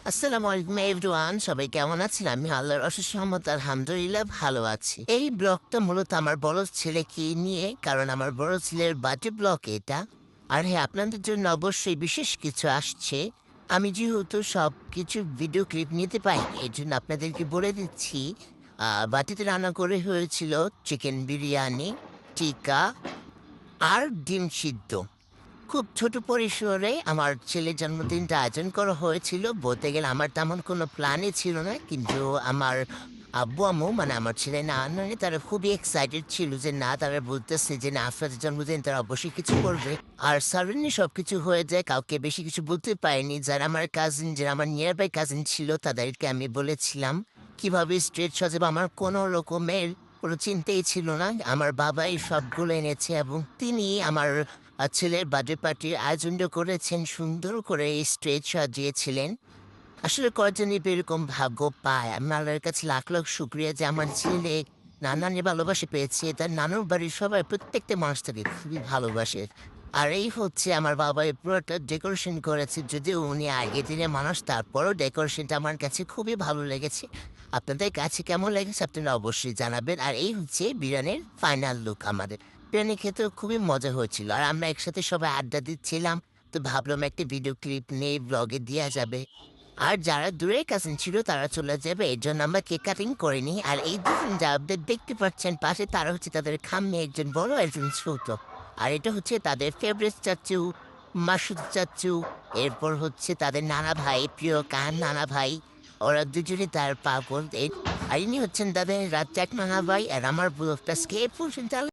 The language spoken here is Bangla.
আসসালামু আলাইকুম এভরিওয়ান, সবাই কেমন আছেন? আমি আল্লাহর অশেষ রহমত আলহামদুলিল্লাহ ভালো আছি। এই ব্লগটা মূলত আমার বড় ছেলেকে নিয়ে, কারণ আমার বড় ছেলের বার্থডে ব্লগ এটা। আর হ্যাঁ, আপনাদের জন্য অবশ্যই বিশেষ কিছু আসছে। আমি যেহেতু সব কিছু ভিডিও ক্লিপ নিতে পাই, এর জন্য আপনাদেরকে বলে দিচ্ছি। বাটিতে রান্না করে হয়েছিল চিকেন বিরিয়ানি, টিকা আর ডিম সিদ্ধ। খুব ছোট পরিসরে আমার ছেলের জন্মদিনটা আয়োজন করা হয়েছিল। বলতে গেলে আমার তেমন কোনো প্ল্যানই ছিল না। কিন্তু আমার আব্বু-আম্মু মানে আমার ছেলে নানা-নানি তারা খুবই এক্সাইটেড ছিল যে না তারা বলতেছে যে না আফরাজের জন্মদিন তারা অবশ্যই কিছু করবে। আর সাডেনলি সবকিছু হয়ে যায়। কাউকে বেশি কিছু বলতে পারিনি। যারা আমার কাজিন যারা আমার নিয়ার বাই কাজিন ছিল তাদেরকে আমি বলেছিলাম কিভাবে স্টেজ সাজাবো। আমার কোনো রকমের কোনো চিন্তাই ছিল না। আমার বাবাই সবগুলো এনেছে এবং তিনি আমার ছেলের বার্থডে পার্টির আয়োজনটা করেছেন, সুন্দর করে স্টেজ সাজিয়েছিলেন। আসলে কয়জনই বা এরকম ভাগ্য পায়? আমি আল্লাহর কাছে লাখ লাখ শুকরিয়া যে আমার ছেলে নানানের ভালোবাসা পেয়েছে। তার নানুর বাড়ির সবাই প্রত্যেকটা মানুষ তাকে খুবই ভালোবাসে। আর এই হচ্ছে আমার বাবা এই পুরোটা ডেকোরেশন করেছে। যদিও উনি আগের দিনের মানুষ, তারপরেও ডেকোরেশনটা আমার কাছে খুবই ভালো লেগেছে। আপনাদের কাছে কেমন লেগেছে আপনারা অবশ্যই জানাবেন। আর এই হচ্ছে বিরিয়ানির ফাইনাল লুক আমাদের। বিরিয়ানি খেতেও খুবই মজা হয়েছিল। আর আমরা একসাথে সবাই আড্ডা দিচ্ছিলাম। তো ভাবলাম একটা ভিডিও ক্লিপ নিয়ে ব্লগে দেওয়া যাবে। আর যারা দূরের কাজিন ছিল তারা চলে যাবে, এর জন্য আমরা কেক কাটিং করিনি। আর এই দুজন যাদের দেখতে পাচ্ছেন পাশে তারা হচ্ছে তাদের খাম্মি, একজন বড় একজন ছোট। আর এটা হচ্ছে তাদের ফেভারিট চাচু মাসুদ চাচু। এরপর হচ্ছে তাদের নানা ভাই, প্রিয় কান নানা ভাই। ওরা দুজনে তার পাগল। আর ইনি হচ্ছেন তাদের রাজ্জাক নানা ভাই। আর আমার ব্লগটা স্কেপ